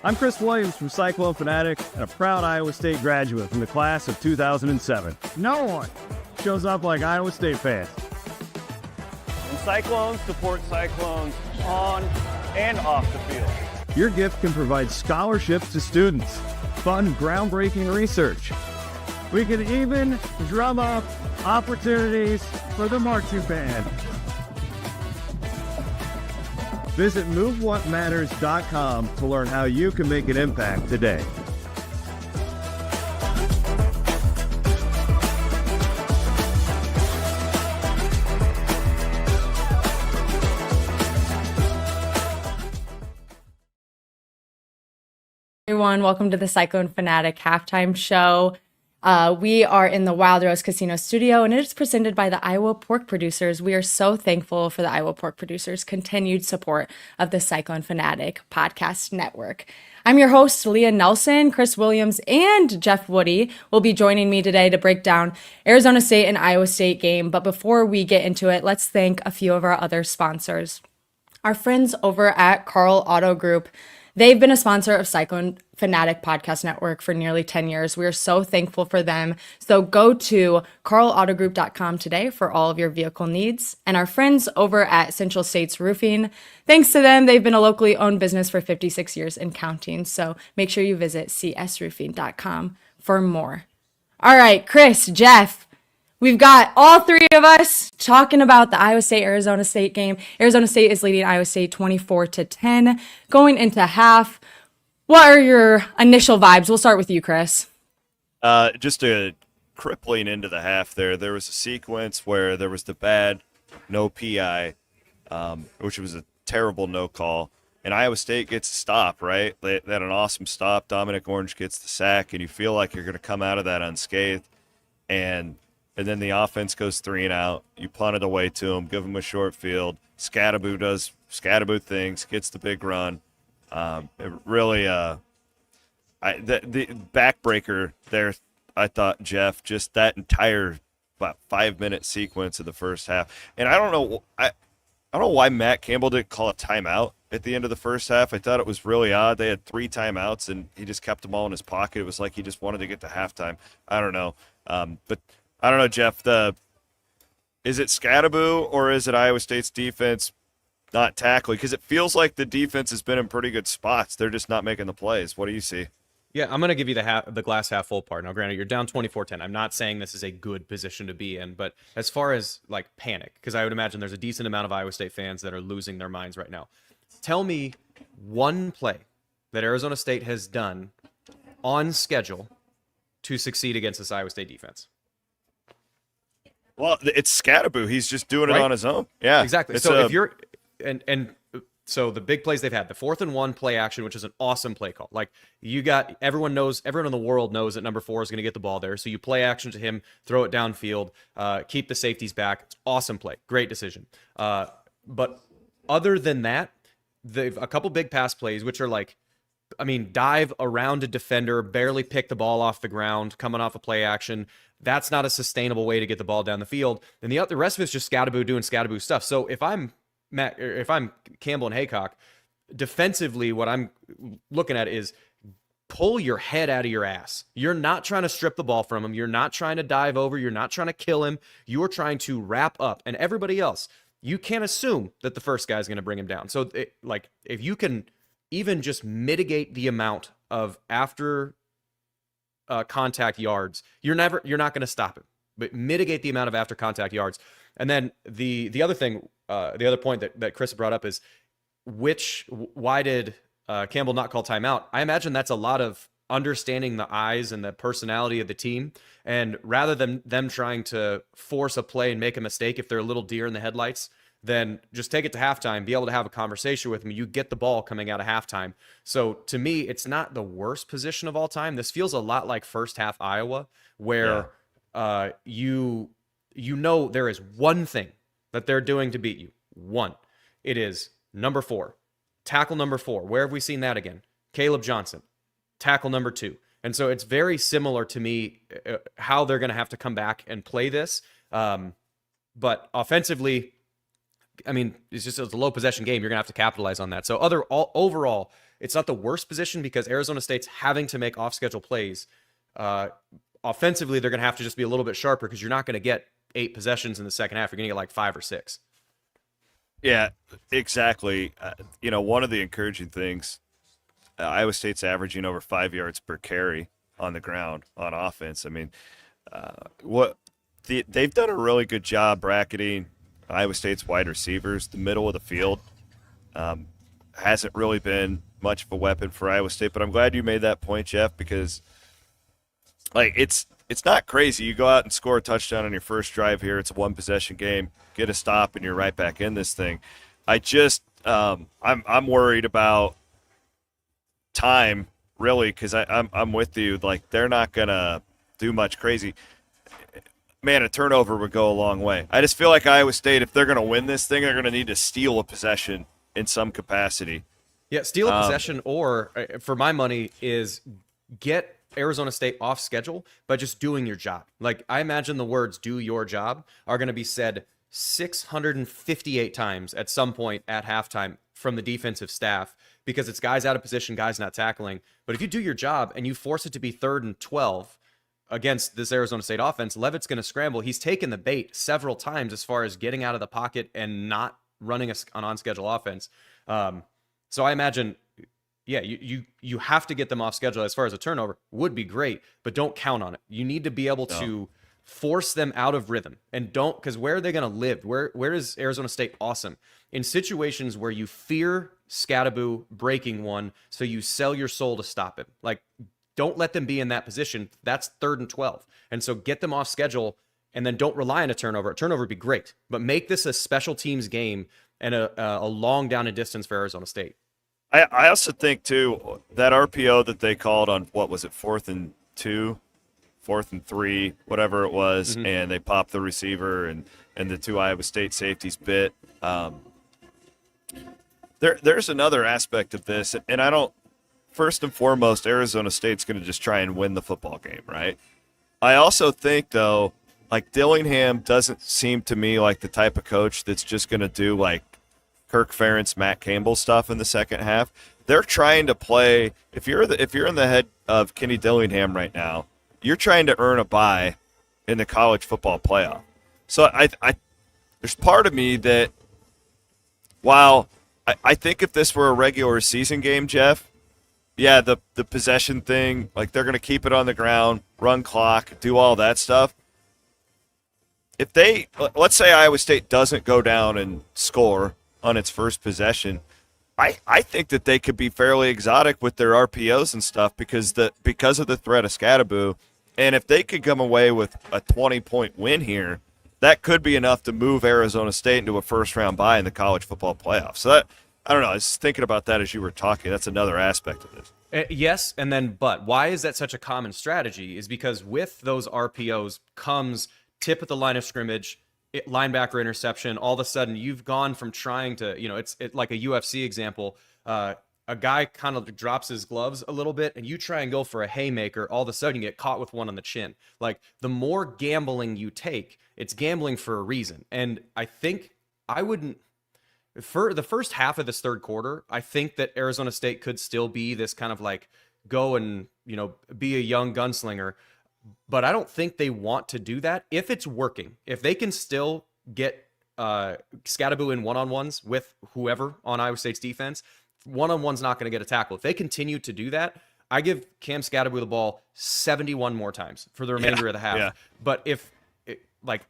I'm Chris Williams from Cyclone Fanatic and a proud Iowa State graduate from the class of 2007. No one shows up like Iowa State fans. And Cyclones support Cyclones on and off the field. Your gift can provide scholarships to students, fund groundbreaking research. We can even drum up opportunities for the marching band. Visit MoveWhatMatters.com to learn how you can make an impact today. Everyone, welcome to the Cyclone Fanatic halftime show. We are in the Wild Rose Casino studio, and it is presented by the Iowa Pork Producers. We are so thankful for the Iowa Pork Producers' continued support of the Cyclone Fanatic podcast network. I'm your host, Lea Nelson. Chris Williams and Jeff Woody will be joining me today to break down Arizona State and Iowa State game. But before we get into it, let's thank a few of our other sponsors. Our friends over at Carl Auto Group. They've been a sponsor of Cyclone Fanatic Podcast Network for nearly 10 years. We are so thankful for them. So go to carlautogroup.com today for all of your vehicle needs. And our friends over at Central States Roofing, thanks to them, they've been a locally owned business for 56 years and counting. So make sure you visit csroofing.com for more. All right, Chris, Jeff, we've got all three of us talking about the Iowa State-Arizona State game. Arizona State is leading Iowa State 24-10 going into half. What are your initial vibes? We'll start with you, Chris. Just a crippling into the half there. There was a sequence where there was the bad no PI, which was a terrible no call. And Iowa State gets a stop, right? They had an awesome stop. Dominic Orange gets the sack, and you feel like you're going to come out of that unscathed. And then the offense goes 3 and out. You punt it away to him, give him a short field. Scatteraboo does Scatteraboo things, gets the big run. It really, the backbreaker there, I thought, Jeff, just that entire about 5-minute sequence of the first half. And I don't know why Matt Campbell didn't call a timeout at the end of the first half. I thought it was really odd. They had 3 timeouts, and he just kept them all in his pocket. It was like he just wanted to get to halftime. I don't know. But I don't know, Jeff. Is it Scatteraboo or is it Iowa State's defense not tackling? Because it feels like the defense has been in pretty good spots. They're just not making the plays. What do you see? Yeah, I'm going to give you the glass half full part. Now, granted, you're down 24-10. I'm not saying this is a good position to be in, but as far as like panic, because I would imagine there's a decent amount of Iowa State fans that are losing their minds right now. Tell me one play that Arizona State has done on schedule to succeed against this Iowa State defense. Well, it's Scatteraboo. He's just doing it on his own. Yeah, exactly. So if you're so the big plays they've had, the 4th and 1 play action, which is an awesome play call. Like everyone in the world knows that number 4 is going to get the ball there. So you play action to him, throw it downfield, keep the safeties back. It's awesome play, great decision. But other than that, they've a couple big pass plays, which are like, dive around a defender, barely pick the ball off the ground, coming off a play action. That's not a sustainable way to get the ball down the field. And the rest of it's just Scatteraboo doing Scatteraboo stuff. So if I'm Campbell and Haycock, defensively, what I'm looking at is pull your head out of your ass. You're not trying to strip the ball from him. You're not trying to dive over. You're not trying to kill him. You're trying to wrap up. And everybody else, you can't assume that the first guy is going to bring him down. So if you can even just mitigate the amount of after contact yards, you're not going to stop him, but mitigate the amount of after contact yards. And then the other thing, the other point that Chris brought up is why did Campbell not call timeout? I imagine that's a lot of understanding the eyes and the personality of the team. And rather than them trying to force a play and make a mistake if they're a little deer in the headlights, then just take it to halftime, be able to have a conversation with him. You get the ball coming out of halftime. So to me, it's not the worst position of all time. This feels a lot like first half Iowa, where you know there is one thing that they're doing to beat you. One. It is number 4. Tackle number 4. Where have we seen that again? Caleb Johnson. Tackle number 2. And so it's very similar to me how they're going to have to come back and play this. But offensively, it's a low possession game. You're going to have to capitalize on that. So overall, It's not the worst position because Arizona State's having to make off-schedule plays. Offensively, they're going to have to just be a little bit sharper because you're not going to get 8 possessions in the second half. You're going to get like 5 or 6. Yeah, exactly. One of the encouraging things, Iowa State's averaging over 5 yards per carry on the ground on offense. I mean, they've done a really good job bracketing Iowa State's wide receivers. The middle of the field hasn't really been much of a weapon for Iowa State, but I'm glad you made that point, Jeff, because it's not crazy. You go out and score a touchdown on your first drive here. It's a 1-possession game. Get a stop, and you're right back in this thing. I'm worried about time, really, because I'm with you. Like, they're not gonna do much crazy. Man, a turnover would go a long way. I just feel like Iowa State, if they're gonna win this thing, they're gonna need to steal a possession in some capacity. Yeah, steal a possession, or for my money, is get Arizona State off schedule by just doing your job. Like, I imagine the words "do your job" are going to be said 658 times at some point at halftime from the defensive staff, because it's guys out of position, guys not tackling. But if you do your job and you force it to be 3rd and 12 against this Arizona State offense, Levitt's going to scramble. He's taken the bait several times as far as getting out of the pocket and not running an on-schedule offense. So I imagine, yeah, you have to get them off schedule. As far as a turnover would be great, but don't count on it. You need to be able to force them out of rhythm, and don't, because where are they going to live? Where is Arizona State awesome? In situations where you fear Scadaboo breaking one, so you sell your soul to stop him. Like, don't let them be in that position. That's 3rd and 12. And so get them off schedule, and then don't rely on a turnover. A turnover would be great, but make this a special teams game and a long down and distance for Arizona State. I also think, too, that RPO that they called on, what was it, 4th and 2, 4th and 3, whatever it was, and they popped the receiver and the 2 Iowa State safeties bit. There's another aspect of this, and first and foremost, Arizona State's going to just try and win the football game, right? I also think, though, like, Dillingham doesn't seem to me like the type of coach that's just going to do, like, Kirk Ferentz, Matt Campbell stuff in the second half. They're trying to play. If you're in the head of Kenny Dillingham right now, you're trying to earn a bye in the college football playoff. So there's part of me that, while I think if this were a regular season game, Jeff, yeah, the possession thing, like, they're going to keep it on the ground, run clock, do all that stuff. Let's say Iowa State doesn't go down and score on its first possession, I think that they could be fairly exotic with their RPOs and stuff because of the threat of Scadaboo. And if they could come away with a 20-point win here, that could be enough to move Arizona State into a first-round bye in the college football playoff. So that, I don't know, I was thinking about that as you were talking. That's another aspect of this. Yes, and then, but why is that such a common strategy? Is because with those RPOs comes tip at the line of scrimmage, linebacker interception. All of a sudden, you've gone from trying to, it's like a UFC example. A guy kind of drops his gloves a little bit, and you try and go for a haymaker. All of a sudden, you get caught with one on the chin. Like, the more gambling you take, it's gambling for a reason. And I think I wouldn't. For the first half of this third quarter, I think that Arizona State could still be this kind of like go and, be a young gunslinger. But I don't think they want to do that if it's working. If they can still get Scadaboo in one-on-ones with whoever on Iowa State's defense, one-on-one's not going to get a tackle. If they continue to do that, I give Cam Scadaboo the ball 71 more times for the remainder of the half. Yeah. But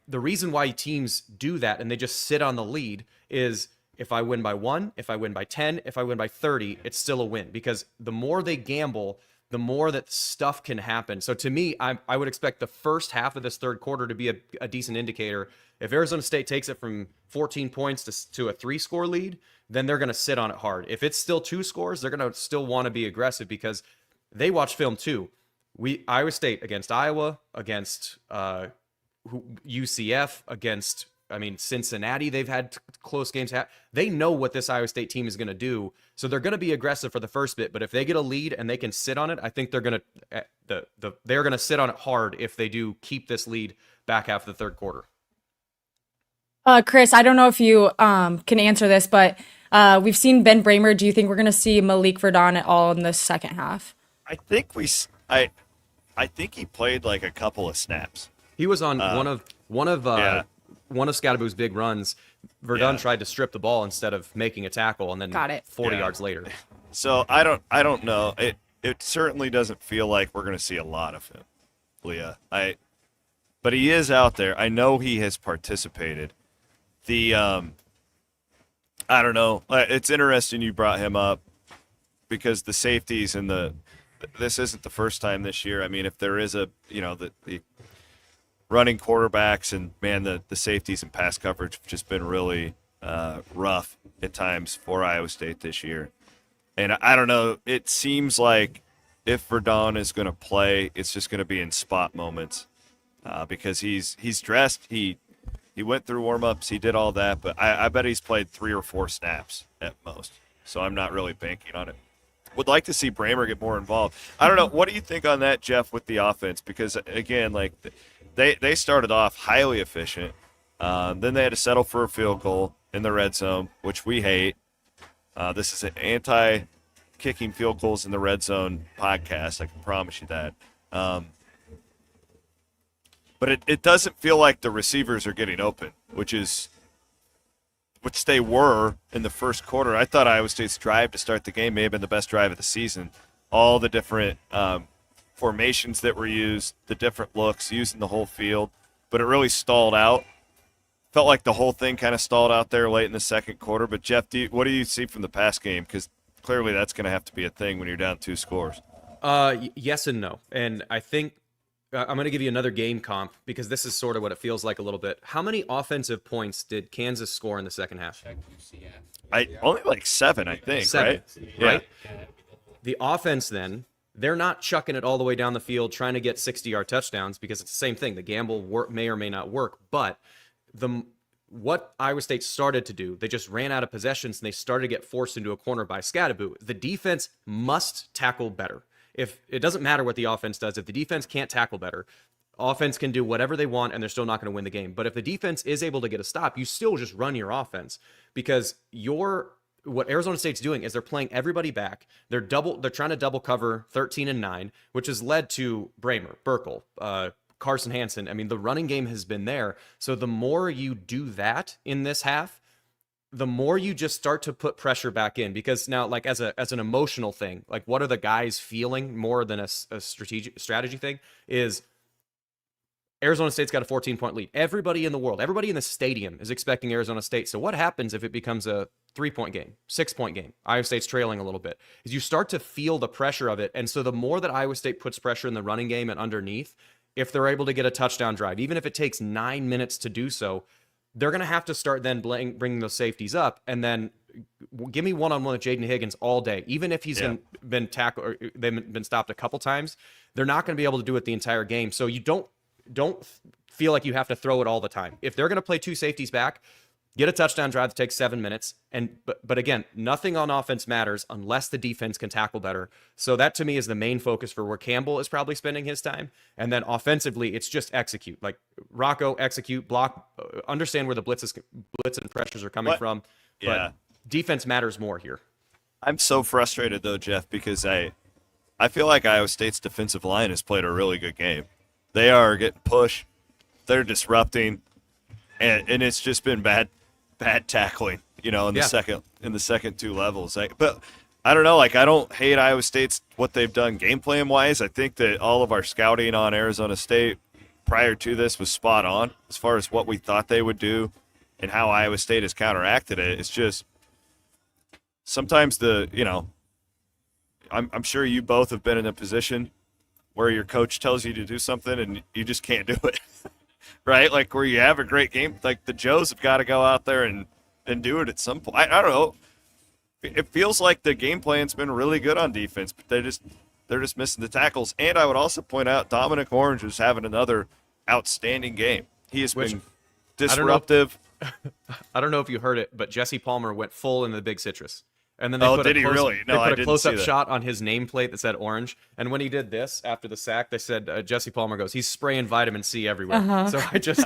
the reason why teams do that and they just sit on the lead is if I win by 1, if I win by 10, if I win by 30, it's still a win. Because the more they gamble, the more that stuff can happen. So to me, I would expect the first half of this third quarter to be a decent indicator. If Arizona State takes it from 14 points to a 3-score lead, then they're going to sit on it hard. If it's still 2 scores, they're going to still want to be aggressive because they watch film too. Iowa State against Iowa, against UCF, against Cincinnati, they've had close games. They know what this Iowa State team is going to do, so they're going to be aggressive for the first bit. But if they get a lead and they can sit on it, I think they're going to sit on it hard if they do keep this lead back half of the third quarter. Chris, I don't know if you can answer this, but We've seen Ben Bramer. Do you think we're going to see Malik Verdon at all in the second half? I think I think he played like a couple of snaps. He was on one of Scadaboo's big runs. Verdun Yeah. tried to strip the ball instead of making a tackle, and then Got it. 40 Yeah. yards later. So I don't know. It certainly doesn't feel like we're going to see a lot of him, Leah. But he is out there. I know he has participated. I don't know. It's interesting you brought him up because the safeties and this isn't the first time this year. I mean, if there is the running quarterbacks and man, the safeties and pass coverage have just been really rough at times for Iowa State this year. And I don't know. It seems like if Verdon is going to play, it's just going to be in spot moments because he's dressed. He went through warm-ups. He did all that, but I bet he's played 3 or 4 snaps at most. So I'm not really banking on it. Would like to see Bramer get more involved. I don't know. What do you think on that, Jeff, with the offense? Because, again, like they started off highly efficient. Then they had to settle for a field goal in the red zone, which we hate. This is an anti-kicking field goals in the red zone podcast. I can promise you that. But it doesn't feel like the receivers are getting open, which they were in the first quarter. I thought Iowa State's drive to start the game may have been the best drive of the season. All the different formations that were used, the different looks, using the whole field. But it really stalled out. Felt like the whole thing kind of stalled out there late in the second quarter. But, Jeff, what do you see from the pass game? Because clearly that's going to have to be a thing when you're down 2 scores. Yes and no. And I think I'm going to give you another game comp because this is sort of what it feels like a little bit. How many offensive points did Kansas score in the second half? Only like 7, I think, 7, right? Yeah. The offense then, they're not chucking it all the way down the field trying to get 60-yard touchdowns because it's the same thing. The gamble may or may not work, but what Iowa State started to do, they just ran out of possessions and they started to get forced into a corner by Scadaboo. The defense must tackle better. If it doesn't matter what the offense does, if the defense can't tackle better, offense can do whatever they want and they're still not going to win the game. But if the defense is able to get a stop, you still just run your offense because what Arizona State's doing is they're playing everybody back. They're trying to double cover 13 and 9, which has led to Bramer, Burkle, Carson Hansen. I mean, the running game has been there. So the more you do that in this half, the more you just start to put pressure back in because now, like as an emotional thing, like what are the guys feeling more than a strategy thing is Arizona State's got a 14-point lead. Everybody in the world, everybody in the stadium is expecting Arizona State. So what happens if it becomes a 3-point game, 6-point game? Iowa State's trailing a little bit. Is you start to feel the pressure of it. And so the more that Iowa State puts pressure in the running game and underneath, if they're able to get a touchdown drive, even if it takes 9 minutes to do so, they're going to have to start then bringing those safeties up and then give me one-on-one with Jaden Higgins all day. Even if he's been tackled or they've been stopped a couple times, they're not going to be able to do it the entire game. So you don't feel like you have to throw it all the time. If they're going to play 2 safeties back, get a touchdown drive that takes 7 minutes. But again, nothing on offense matters unless the defense can tackle better. So that to me is the main focus for where Campbell is probably spending his time. And then offensively, it's just execute. Like Rocco, execute, block, understand where the blitz and pressures are coming from. Yeah. But defense matters more here. I'm so frustrated though, Jeff, because I feel like Iowa State's defensive line has played a really good game. They are getting pushed. They're disrupting, and it's just been bad tackling, in the second 2 levels. But I don't know, I don't hate Iowa State's what they've done game plan wise. I think that all of our scouting on Arizona State prior to this was spot on as far as what we thought they would do and how Iowa State has counteracted it. It's just sometimes I'm sure you both have been in a position where your coach tells you to do something and you just can't do it, right? Like where you have a great game, like the Joes have got to go out there and do it at some point. I don't know. It feels like the game plan's been really good on defense, but they're just missing the tackles. And I would also point out Dominic Orange is having another outstanding game. He has been disruptive. I don't know if you heard it, but Jesse Palmer went full into the big citrus. And then they put a close-up shot on his nameplate that said orange. And when he did this after the sack, they said Jesse Palmer goes, he's spraying vitamin C everywhere. So I just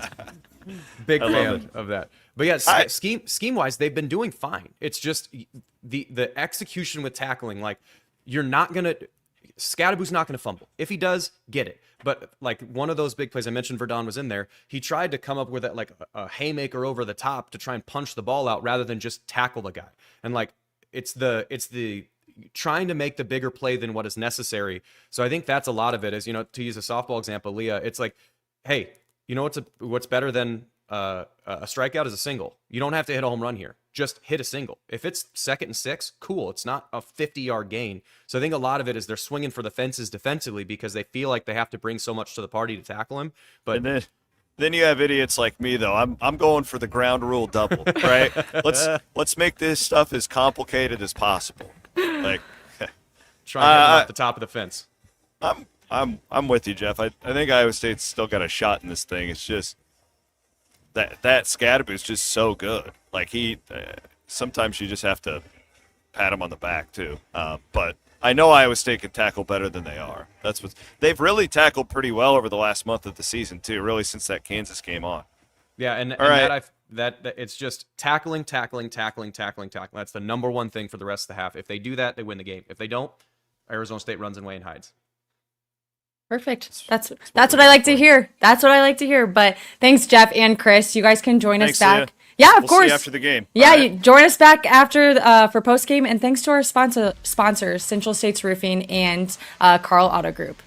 big fan of that. But yeah, scheme wise, they've been doing fine. It's just the execution with tackling. Like, you're not gonna Scadaboo's not gonna fumble. If he does, get it. But like one of those big plays I mentioned, Verdon was in there. He tried to come up with like a haymaker over the top to try and punch the ball out rather than just tackle the guy. And like it's the trying to make the bigger play than what is necessary. So I think that's a lot of it. Is, you know, to use a softball example, Lea, it's like, hey, you know what's better than a strikeout is a single. You don't have to hit a home run here. Just hit a single. If it's 2nd and 6, cool. It's not a 50-yard gain. So I think a lot of it is they're swinging for the fences defensively because they feel like they have to bring so much to the party to tackle him. But then you have idiots like me though. I'm going for the ground rule double, right? Let's make this stuff as complicated as possible. Like trying to get off the top of the fence. I'm with you, Jeff. I think Iowa State's still got a shot in this thing. It's just that Scadaboo's just so good. Like sometimes you just have to pat him on the back too. But I know Iowa State can tackle better than they are. They've really tackled pretty well over the last month of the season too. Really since that Kansas game on. Yeah, and right. that it's just tackling. That's the number one thing for the rest of the half. If they do that, they win the game. If they don't, Arizona State runs away and hides. Perfect. That's what I like to hear. That's what I like to hear. But thanks, Jeff and Chris. You guys can join us back. Leah. Yeah, of We'll course. see you after the game. Yeah, All right. you join us back after for post game. And thanks to our sponsors, Central States Roofing and Carl Auto Group.